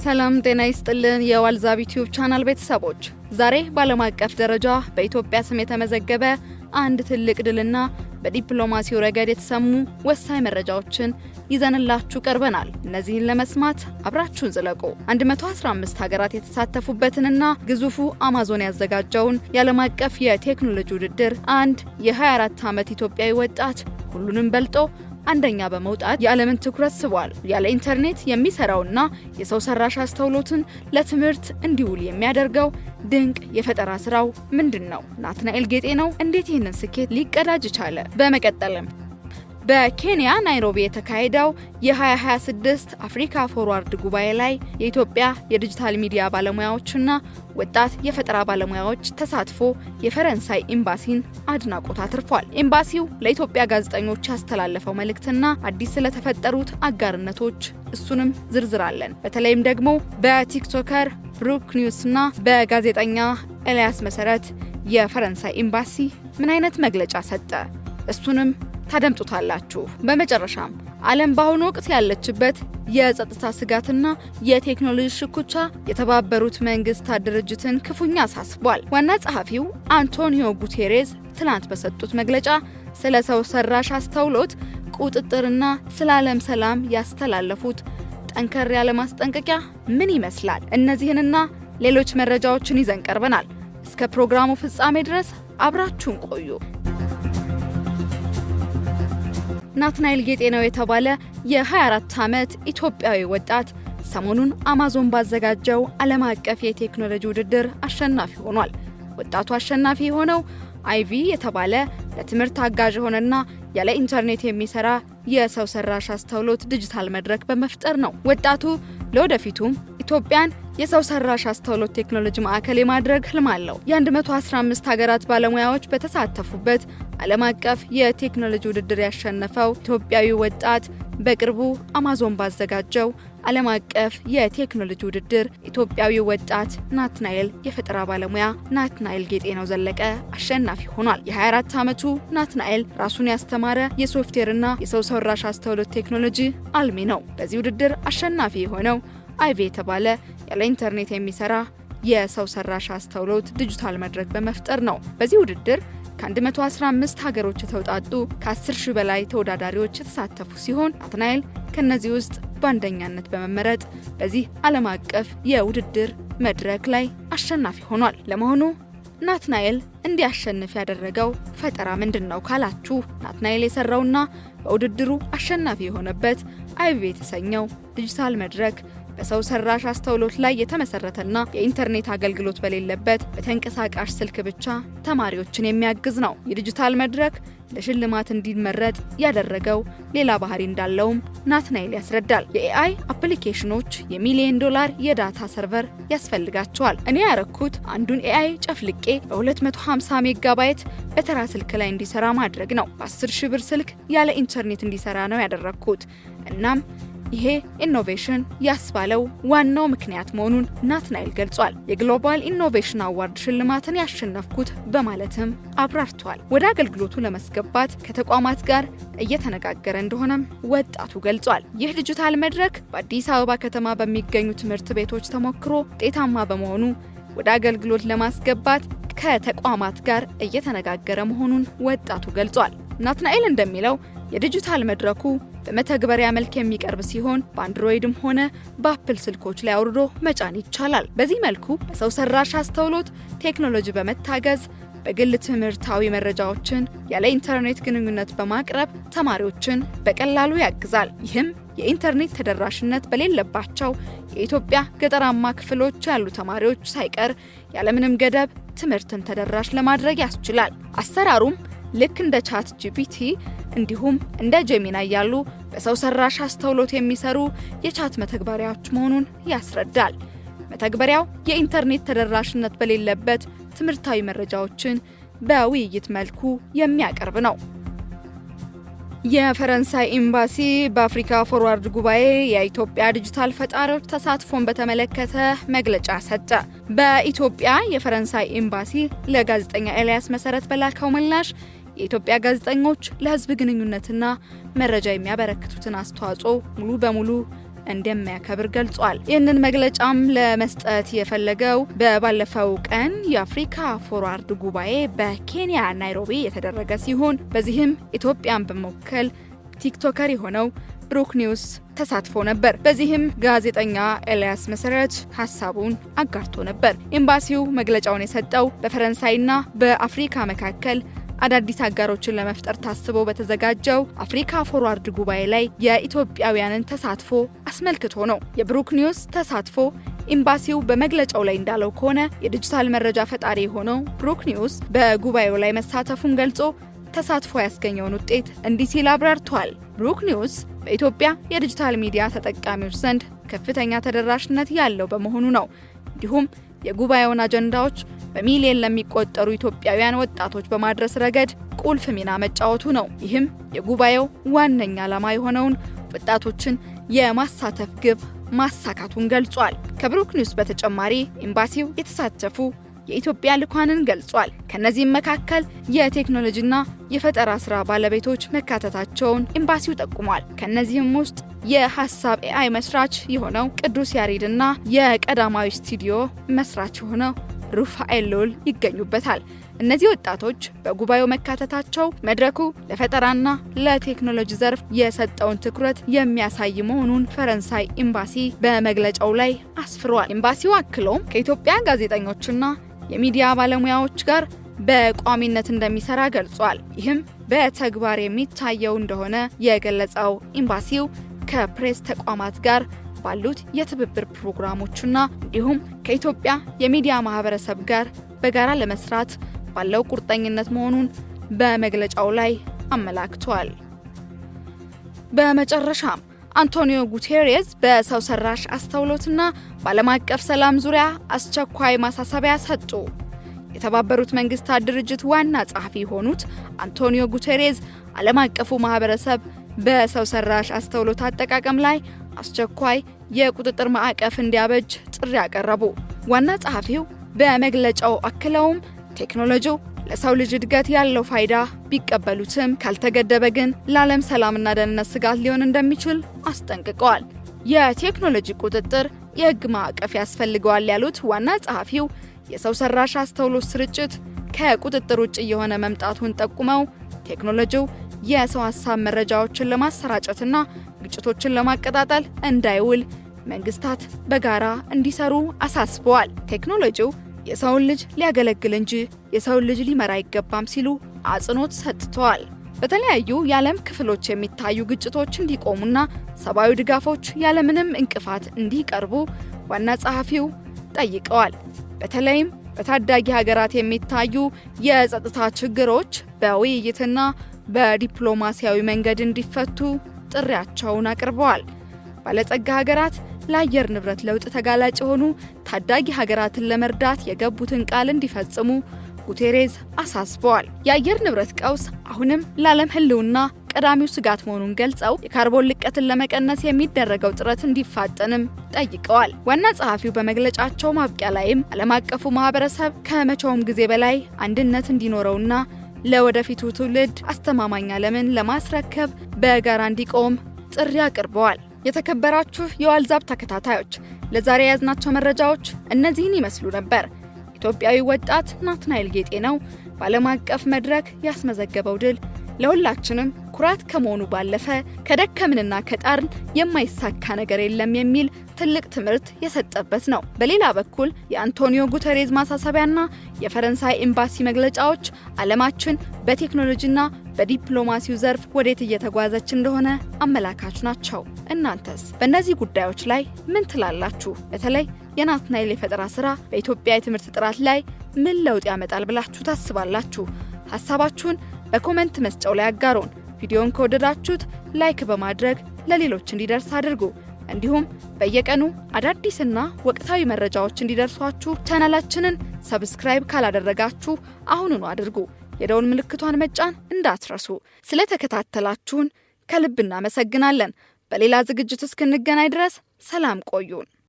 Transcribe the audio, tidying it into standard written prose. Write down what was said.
ሰላም ጤና ይስጥልን የዋልዛብ ዩቲዩብ ቻናል ቤተሰቦች ዛሬ ባለም አቀፍ ደረጃ በኢትዮጵያ ስም የተመዘገበ አንድ ትልቅ ድልና በዲፕሎማሲው ረገድ የተሰሙ ወሳኝ መረጃዎችን ይዘንላችሁ ቀርበናል። እነዚህን ለመስማት አብራችሁን ዝለቁ። 115 ሀገራት የተሳተፉበትንና ግዙፉ አማዞን ያዘጋጀውን የዓለም አቀፍ የቴክኖሎጂ ውድድር አንድ የ24 ዓመት ኢትዮጵያዊ ወጣት ሁሉንም በልጦ አንደኛ በመውጣት የዓለምን ትኩረት ስቧል። ያለ ኢንተርኔት የሚሰራውና የሰው ሰራሽ አስተውሎትን ለትምህርት እንዲውል የሚያደርገው ድንቅ የፈጠራ ስራው ምንድነው? ናትናኤል ጌጤ ነው እንዴት ይህንን ስኬት ሊቀዳጅ ቻለ? በመቀጠልም በኬንያ ናይሮቢ የተካሄደው የ2026 አፍሪካ ፎርዋርድ ጉባኤ ላይ የኢትዮጵያ የዲጂታል ሚዲያ ባለሙያዎችና ወጣት የፈጠራ ባለሙያዎች ተሳትፎ የፈረንሳይ ኤምባሲን አድናቆት አትርፏል። ኤምባሲው ለኢትዮጵያ ጋዜጠኞች ያስተላለፈው መልእክትና አዲስ ስለተፈጠሩት አጋርነቶች እሱንም ዝርዝራለን። በተለይም ደግሞ በቲክቶከር ብሩክ ኒውስና በጋዜጠኛ ኤልያስ መሰረት የፈረንሳይ ኤምባሲ ምን አይነት መግለጫ ሰጠ? እሱንም ታደምጡታላችሁ። በመጨረሻም ዓለም በአሁኑ ወቅት ያለችበት የጸጥታ ስጋትና የቴክኖሎጂ ሽኩቻ የተባበሩት መንግስታት ድርጅትን ክፉኛ አሳስቧል። ዋና ጸሐፊው አንቶኒዮ ጉቴሬዝ ትናንት በሰጡት መግለጫ ስለ ሰው ሰራሽ አስተውሎት ቁጥጥርና ስለ ዓለም ሰላም ያስተላለፉት ጠንከር ያለ ማስጠንቀቂያ ምን ይመስላል? እነዚህንና ሌሎች መረጃዎችን ይዘን ቀርበናል። እስከ ፕሮግራሙ ፍጻሜ ድረስ አብራችሁን ቆዩ። ናትናኤል ጌጤ ነው የተባለ የ24 ዓመት ኢትዮጵያዊ ወጣት ሰሞኑን አማዞን ባዘጋጀው ዓለም አቀፍ የቴክኖሎጂ ውድድር አሸናፊ ሆኗል። ወጣቱ አሸናፊ የሆነው አይቪ የተባለ ለትምህርት አጋዥ የሆነና ያለ ኢንተርኔት የሚሰራ የሰው ሰራሽ አስተውሎት ዲጂታል መድረክ በመፍጠር ነው። ወጣቱ ለወደፊቱም ኢትዮጵያን የሰው ሰራሽ አስተውሎት ቴክኖሎጂ ማዕከል የማድረግ ህልም አለው። የ115 ሀገራት ባለሙያዎች በተሳተፉበት ዓለም አቀፍ የቴክኖሎጂ ውድድር ያሸነፈው ኢትዮጵያዊ ወጣት በቅርቡ አማዞን ባዘጋጀው ዓለም አቀፍ የቴክኖሎጂ ውድድር ኢትዮጵያዊ ወጣት ናትናኤል የፈጠራ ባለሙያ ናትናኤል ጌጤ ነው ዘለቀ አሸናፊ ሆኗል። የ24 ዓመቱ ናትናኤል ራሱን ያስተማረ የሶፍትዌርና የሰው ሰራሽ አስተውሎት ቴክኖሎጂ አልሚ ነው። በዚህ ውድድር አሸናፊ የሆነው አይቪ የተባለ ያለ ኢንተርኔት የሚሰራ የሰው ሰራሽ አስተውሎት ዲጂታል መድረክ በመፍጠር ነው። በዚህ ውድድር ከ115 ሀገሮች የተውጣጡ ከ10,000 በላይ ተወዳዳሪዎች የተሳተፉ ሲሆን ናትናኤል ከነዚህ ውስጥ በአንደኛነት በመመረጥ በዚህ ዓለም አቀፍ የውድድር መድረክ ላይ አሸናፊ ሆኗል። ለመሆኑ ናትናኤል እንዲያሸንፍ ያደረገው ፈጠራ ምንድነው ካላችሁ፣ ናትናኤል የሰራውና በውድድሩ አሸናፊ የሆነበት አይቪ የተሰኘው ዲጂታል መድረክ በሰው ሰራሽ አስተውሎት ላይ የተመሰረተና የኢንተርኔት አገልግሎት በሌለበት በተንቀሳቃሽ ስልክ ብቻ ተማሪዎችን የሚያግዝ ነው። የዲጂታል መድረክ ለሽልማት እንዲመረጥ ያደረገው ሌላ ባህሪ እንዳለውም ናትናኤል ያስረዳል። የኤአይ አፕሊኬሽኖች $1,000,000 የዳታ ሰርቨር ያስፈልጋቸዋል። እኔ ያረኩት አንዱን ኤአይ ጨፍልቄ በ250 ሜጋባይት በተራ ስልክ ላይ እንዲሰራ ማድረግ ነው። በ10,000 ብር ስልክ ያለ ኢንተርኔት እንዲሰራ ነው ያደረኩት። እናም ይሄ ኢኖቬሽን ያስባለው ዋናው ምክንያት መሆኑን ናትናኤል ገልጿል። የግሎባል ኢኖቬሽን አዋርድ ሽልማትን ያሸነፍኩት በማለትም አብራርቷል። ወደ አገልግሎቱ ለመስገባት ከተቋማት ጋር እየተነጋገረ እንደሆነም ወጣቱ ገልጿል። ይህ ዲጂታል መድረክ በአዲስ አበባ ከተማ በሚገኙ ትምህርት ቤቶች ተሞክሮ ውጤታማ በመሆኑ ወደ አገልግሎት ለማስገባት ከተቋማት ጋር እየተነጋገረ መሆኑን ወጣቱ ገልጿል። ናትናኤል እንደሚለው የዲጂታል መድረኩ በመተግበሪያ መልክ የሚቀርብ ሲሆን በአንድሮይድም ሆነ በአፕል ስልኮች ላይ አውርዶ መጫን ይቻላል። በዚህ መልኩ በሰው ሰራሽ አስተውሎት ቴክኖሎጂ በመታገዝ በግል ትምህርታዊ መረጃዎችን ያለ ኢንተርኔት ግንኙነት በማቅረብ ተማሪዎችን በቀላሉ ያግዛል። ይህም የኢንተርኔት ተደራሽነት በሌለባቸው የኢትዮጵያ ገጠራማ ክፍሎች ያሉ ተማሪዎች ሳይቀር ያለምንም ገደብ ትምህርትን ተደራሽ ለማድረግ ያስችላል። አሰራሩም ልክ እንደ ቻት ጂፒቲ እንዲሁም እንደ ጄሚናይ ያሉ በሰው ሰራሽ አስተውሎት የሚሰሩ የቻት መተግበሪያዎች መሆኑን ያስረዳል። መተግበሪያው የኢንተርኔት ተደራሽነት በሌለበት ትምህርታዊ መረጃዎችን በውይይት መልኩ የሚያቀርብ ነው። የፈረንሳይ ኤምባሲ በአፍሪካ ፎርዋርድ ጉባኤ የኢትዮጵያ ዲጂታል ፈጣሪዎች ተሳትፎን በተመለከተ መግለጫ ሰጠ። በኢትዮጵያ የፈረንሳይ ኤምባሲ ለጋዜጠኛ ኤልያስ መሰረት በላከው ምላሽ የኢትዮጵያ ጋዜጠኞች ለህዝብ ግንኙነትና መረጃ የሚያበረክቱትን አስተዋጽኦ ሙሉ በሙሉ እንደሚያከብር ገልጿል። ይህንን መግለጫም ለመስጠት የፈለገው ባለፈው ቀን የአፍሪካ ፎርዋርድ ጉባኤ በኬንያ ናይሮቢ የተደረገ ሲሆን በዚህም ኢትዮጵያን በመወከል ቲክቶከር የሆነው ብሩክ ኒውስ ተሳትፎ ነበር። በዚህም ጋዜጠኛ ኤልያስ መሰረት ሀሳቡን አጋርቶ ነበር። ኤምባሲው መግለጫውን የሰጠው በፈረንሳይና በአፍሪካ መካከል አዳዲስ አጋሮችን ለመፍጠር ታስቦ በተዘጋጀው አፍሪካ ፎርዋርድ ጉባኤ ላይ የኢትዮጵያውያንን ተሳትፎ አስመልክቶ ነው። የብሩክ ኒውስ ተሳትፎ ኤምባሲው በመግለጫው ላይ እንዳለው ከሆነ የዲጂታል መረጃ ፈጣሪ የሆነው ብሩክ ኒውስ በጉባኤው ላይ መሳተፉን ገልጾ ተሳትፎ ያስገኘውን ውጤት እንዲህ ሲል አብራርቷል። ብሩክ ኒውስ በኢትዮጵያ የዲጂታል ሚዲያ ተጠቃሚዎች ዘንድ ከፍተኛ ተደራሽነት ያለው በመሆኑ ነው። እንዲሁም የጉባኤውን አጀንዳዎች በሚሊዮን ለሚቆጠሩ ኢትዮጵያውያን ወጣቶች በማድረስ ረገድ ቁልፍ ሚና መጫወቱ ነው። ይህም የጉባኤው ዋነኛ ዓላማ የሆነውን ወጣቶችን የማሳተፍ ግብ ማሳካቱን ገልጿል። ከብሩክ ኒውስ በተጨማሪ ኤምባሲው የተሳተፉ የኢትዮጵያ ልኳንን ገልጿል። ከነዚህም መካከል የቴክኖሎጂና የፈጠራ ስራ ባለቤቶች መካተታቸውን ኤምባሲው ጠቁሟል። ከነዚህም ውስጥ የሐሳብ ኤአይ መስራች የሆነው ቅዱስ ያሬድና የቀዳማዊ ስቱዲዮ መስራች የሆነው ሩፋኤል ሎል ይገኙበታል። እነዚህ ወጣቶች በጉባኤው መካተታቸው መድረኩ ለፈጠራና ለቴክኖሎጂ ዘርፍ የሰጠውን ትኩረት የሚያሳይ መሆኑን ፈረንሳይ ኤምባሲ በመግለጫው ላይ አስፍሯል። ኤምባሲው አክሎም ከኢትዮጵያ ጋዜጠኞችና የሚዲያ ባለሙያዎች ጋር በቋሚነት እንደሚሰራ ገልጿል። ይህም በተግባር የሚታየው እንደሆነ የገለጸው ኤምባሲው ከፕሬስ ተቋማት ጋር ባሉት የትብብር ፕሮግራሞችና እንዲሁም ከኢትዮጵያ የሚዲያ ማህበረሰብ ጋር በጋራ ለመስራት ባለው ቁርጠኝነት መሆኑን በመግለጫው ላይ አመላክቷል። በመጨረሻም አንቶኒዮ ጉቴሬዝ በሰው ሰራሽ አስተውሎትና በዓለም አቀፍ ሰላም ዙሪያ አስቸኳይ ማሳሰቢያ ሰጡ። የተባበሩት መንግስታት ድርጅት ዋና ጸሐፊ የሆኑት አንቶኒዮ ጉቴሬዝ ዓለም አቀፉ ማህበረሰብ በሰው ሰራሽ አስተውሎት አጠቃቀም ላይ አስቸኳይ የቁጥጥር ማዕቀፍ እንዲያበጅ ጥሪ ያቀረቡ። ዋና ጸሐፊው በመግለጫው አክለውም ቴክኖሎጂው ለሰው ልጅ እድገት ያለው ፋይዳ ቢቀበሉትም ካልተገደበ ግን ለዓለም ሰላምና ደህንነት ስጋት ሊሆን እንደሚችል አስጠንቅቀዋል። የቴክኖሎጂ ቁጥጥር የህግ ማዕቀፍ ያስፈልገዋል ያሉት ዋና ጸሐፊው የሰው ሰራሽ አስተውሎት ስርጭት ከቁጥጥር ውጭ የሆነ መምጣቱን ጠቁመው ቴክኖሎጂው የሰው ሐሳብ መረጃዎችን ለማሰራጨትና ግጭቶችን ለማቀጣጠል እንዳይውል መንግስታት በጋራ እንዲሰሩ አሳስበዋል። ቴክኖሎጂው የሰውን ልጅ ሊያገለግል እንጂ የሰውን ልጅ ሊመራ አይገባም ሲሉ አጽንኦት ሰጥተዋል። በተለያዩ የዓለም ክፍሎች የሚታዩ ግጭቶች እንዲቆሙና ሰብአዊ ድጋፎች ያለምንም እንቅፋት እንዲቀርቡ ዋና ጸሐፊው ጠይቀዋል። በተለይም በታዳጊ ሀገራት የሚታዩ የጸጥታ ችግሮች በውይይትና በዲፕሎማሲያዊ መንገድ እንዲፈቱ ጥሪያቸውን አቅርበዋል። ባለጸጋ ሀገራት ለአየር ንብረት ለውጥ ተጋላጭ የሆኑ ታዳጊ ሀገራትን ለመርዳት የገቡትን ቃል እንዲፈጽሙ ጉቴሬዝ አሳስበዋል። የአየር ንብረት ቀውስ አሁንም ለዓለም ሕልውና ቀዳሚው ስጋት መሆኑን ገልጸው የካርቦን ልቀትን ለመቀነስ የሚደረገው ጥረት እንዲፋጠንም ጠይቀዋል። ዋና ጸሐፊው በመግለጫቸው ማብቂያ ላይም ዓለም አቀፉ ማህበረሰብ ከመቼውም ጊዜ በላይ አንድነት እንዲኖረውና ለወደፊቱ ትውልድ አስተማማኝ ዓለምን ለማስረከብ በጋራ እንዲቆም ጥሪ አቅርበዋል። የተከበራችሁ የዋልዛብ ተከታታዮች ለዛሬ ያዝናቸው መረጃዎች እነዚህን ይመስሉ ነበር። ኢትዮጵያዊ ወጣት ናትናኤል ጌጤ ነው በዓለም አቀፍ መድረክ ያስመዘገበው ድል ለሁላችንም ኩራት ከመሆኑ ባለፈ ከደከምንና ከጣርን የማይሳካ ነገር የለም የሚል ትልቅ ትምህርት የሰጠበት ነው። በሌላ በኩል የአንቶኒዮ ጉተሬዝ ማሳሰቢያና የፈረንሳይ ኤምባሲ መግለጫዎች ዓለማችን በቴክኖሎጂና በዲፕሎማሲው ዘርፍ ወዴት እየተጓዘች እንደሆነ አመላካች ናቸው። እናንተስ በእነዚህ ጉዳዮች ላይ ምን ትላላችሁ? በተለይ የናትናኤል የፈጠራ ስራ በኢትዮጵያ የትምህርት ጥራት ላይ ምን ለውጥ ያመጣል ብላችሁ ታስባላችሁ? ሐሳባችሁን በኮሜንት መስጫው ላይ አጋሩን። ቪዲዮውን ከወደዳችሁት ላይክ በማድረግ ለሌሎች እንዲደርስ አድርጉ። እንዲሁም በየቀኑ አዳዲስና ወቅታዊ መረጃዎች እንዲደርሷችሁ ቻናላችንን ሰብስክራይብ ካላደረጋችሁ አሁኑኑ አድርጉ። የደውል ምልክቷን መጫን እንዳትረሱ። ስለተከታተላችሁን ከልብ እናመሰግናለን። በሌላ ዝግጅት እስክንገናኝ ድረስ ሰላም ቆዩን።